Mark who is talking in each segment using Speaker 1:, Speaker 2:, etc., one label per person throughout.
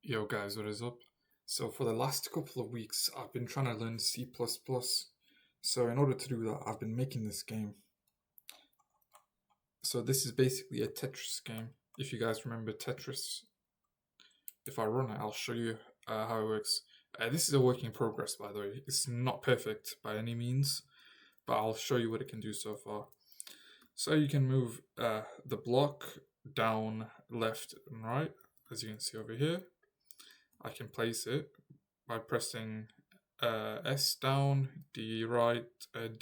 Speaker 1: Yo guys, what is up? So for the last couple of weeks, I've been trying to learn C++. So in order to do that, I've been making this game. So this is basically a Tetris game. If you guys remember Tetris, if I run it, I'll show you how it works. This is a work in progress, by the way. It's not perfect by any means, but I'll show you what it can do so far. So you can move the block down, left, and right, as you can see over here. I can place it by pressing S down, D right, and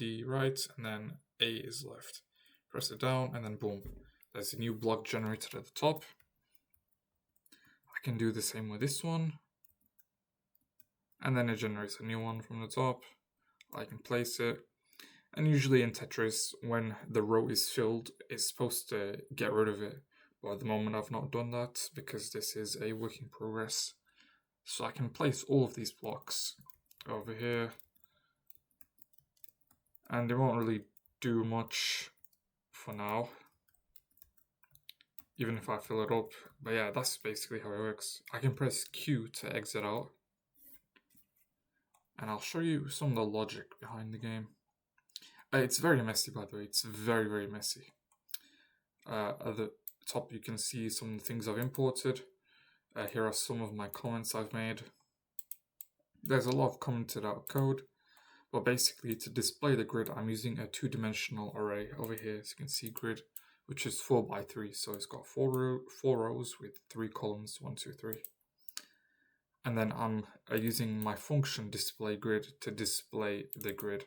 Speaker 1: then A is left. Press it down, and then boom. There's a new block generated at the top. I can do the same with this one. And then it generates a new one from the top. I can place it. And usually in Tetris, when the row is filled, it's supposed to get rid of it. But at the moment I've not done that because this is a work in progress. So I can place all of these blocks over here. And they won't really do much for now, even if I fill it up. But yeah, that's basically how it works. I can press Q to exit out. And I'll show you some of the logic behind the game. It's very messy, by the way. It's very, very messy. At the top you can see some of the things I've imported. Here are some of my comments I've made. There's a lot of commented out code, but basically to display the grid I'm using a two-dimensional array over here. As you can see, grid, which is 4x3, so it's got four rows with 3 columns, 1, 2, 3. And then I'm using my function display grid to display the grid.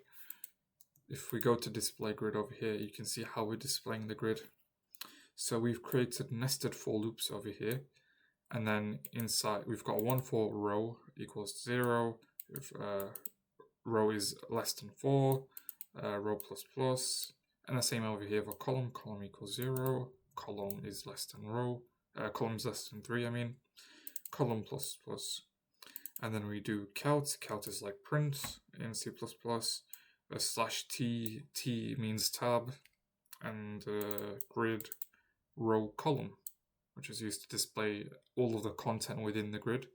Speaker 1: If we go to display grid over here, you can see how we're displaying the grid. So we've created nested for loops over here. And then inside, we've got one for row equals 0, if row is less than 4, row plus plus, and the same over here for column, column equals 0, column is less than row, column is less than 3, column plus plus. And then we do count is like print in C++, /t, t means tab, and grid, row, column, which is used to display all of the content within the grid,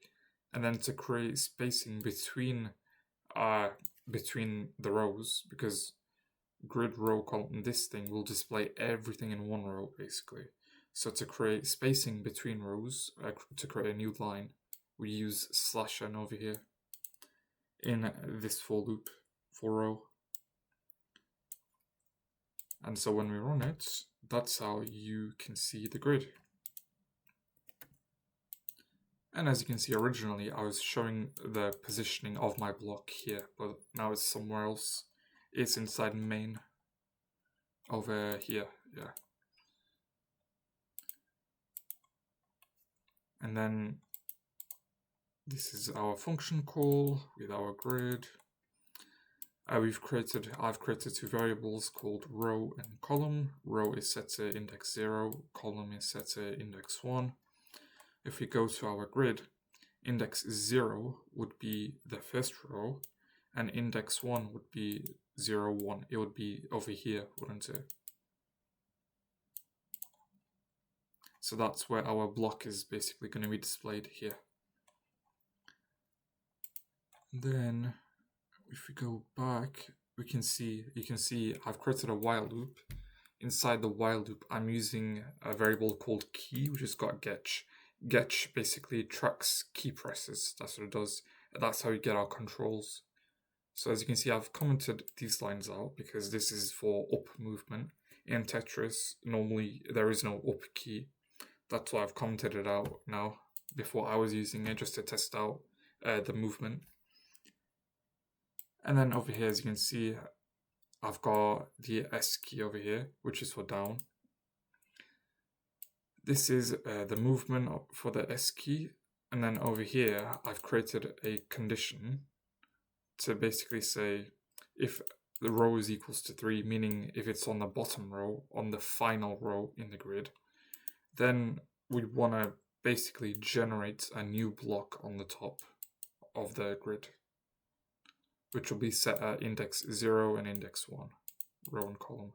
Speaker 1: and then to create spacing between the rows, because grid, row, column, this thing will display everything in one row basically. So to create spacing between rows, to create a new line, we use /n over here in this for loop for row. And so when we run it, that's how you can see the grid. And as you can see, originally I was showing the positioning of my block here, but now it's somewhere else. It's inside main over here, yeah. And then this is our function call with our grid. I've created 2 variables called row and column. Row is set to index 0, column is set to index 1. If we go to our grid, index 0 would be the first row, and index 1 would be 0, 1. It would be over here, wouldn't it? So that's where our block is basically going to be displayed here. Then, if we go back, you can see I've created a while loop. Inside the while loop, I'm using a variable called key, which has got getch. Getch basically tracks key presses. That's what it does. That's how we get our controls. So as you can see, I've commented these lines out because this is for up movement. In Tetris, normally there is no up key. That's why I've commented it out now. Before I was using it just to test out the movement. And then over here, as you can see, I've got the S key over here, which is for down. This is the movement for the S key, and then over here I've created a condition to basically say if the row is equals to 3, meaning if it's on the bottom row, on the final row in the grid, then we want to basically generate a new block on the top of the grid, which will be set at index 0 and index 1, row and column,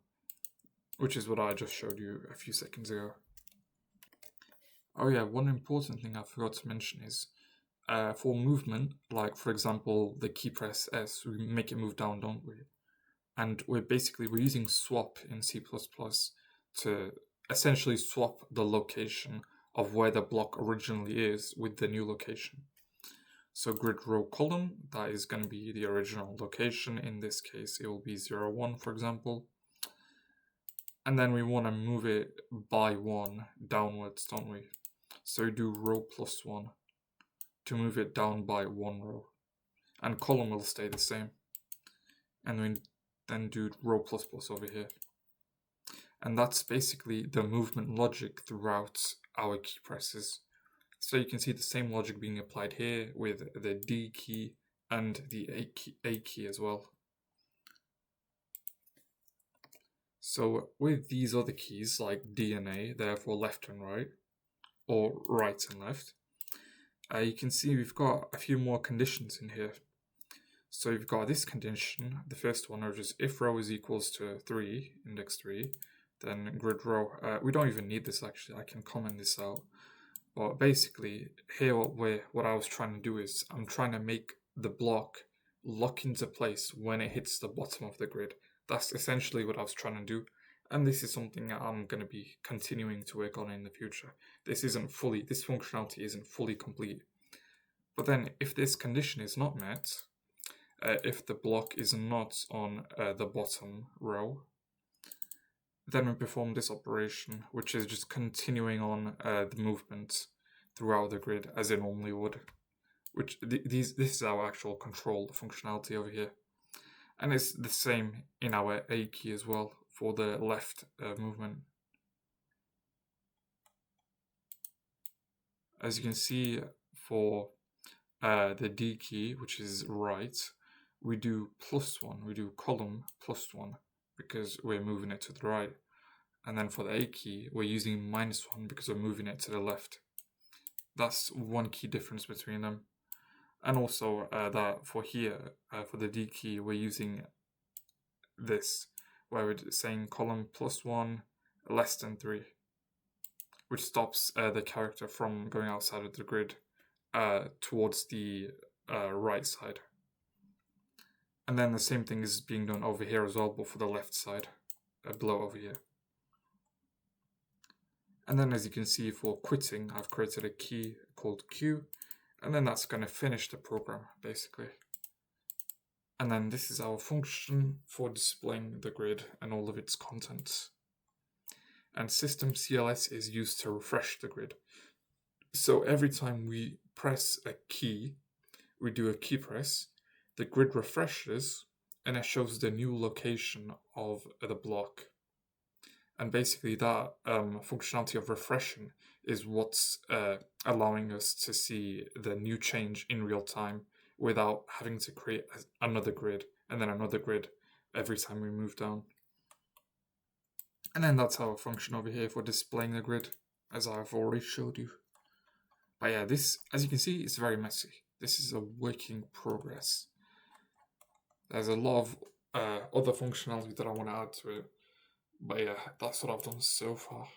Speaker 1: which is what I just showed you a few seconds ago. Oh yeah, one important thing I forgot to mention is for movement, like for example, the key press S, we make it move down, don't we? And we're using swap in C++ to essentially swap the location of where the block originally is with the new location. So grid row column, that is going to be the original location. In this case, it will be 0, 1, for example. And then we want to move it by 1 downwards, don't we? So we do row plus 1 to move it down by 1 row. And column will stay the same. And we then do row plus plus over here. And that's basically the movement logic throughout our key presses. So you can see the same logic being applied here with the D key and the A key as well. So with these other keys like D and A, therefore left and right, or right and left, you can see we've got a few more conditions in here. So you've got this condition, the first one, which is if row is equals to 3, index 3, then grid row, we don't even need this actually, I can comment this out. But basically, here what I was trying to do is, I'm trying to make the block lock into place when it hits the bottom of the grid. That's essentially what I was trying to do. And this is something I'm going to be continuing to work on in the future. This functionality isn't fully complete. But then if this condition is not met, if the block is not on the bottom row, then we perform this operation, which is just continuing on the movement throughout the grid as it normally would. This is our actual control functionality over here. And it's the same in our A key as well for the left movement. As you can see for the D key, which is right, we do +1, we do column +1 because we're moving it to the right. And then for the A key, we're using -1 because we're moving it to the left. That's one key difference between them. And also that for here, for the D key, we're using this, where we're saying column +1 less than 3, which stops the character from going outside of the grid towards the right side. And then the same thing is being done over here as well, but for the left side, below over here. And then as you can see for quitting, I've created a key called Q, and then that's going to finish the program basically. And then this is our function for displaying the grid and all of its contents. And system CLS is used to refresh the grid. So every time we press a key, we do a key press, the grid refreshes and it shows the new location of the block. And basically that functionality of refreshing is what's allowing us to see the new change in real time without having to create another grid and then another grid every time we move down. And then that's our function over here for displaying the grid, as I've already showed you. But yeah, this, as you can see, is very messy. This is a work in progress. There's a lot of other functionality that I want to add to it. But yeah, that's what I've done so far.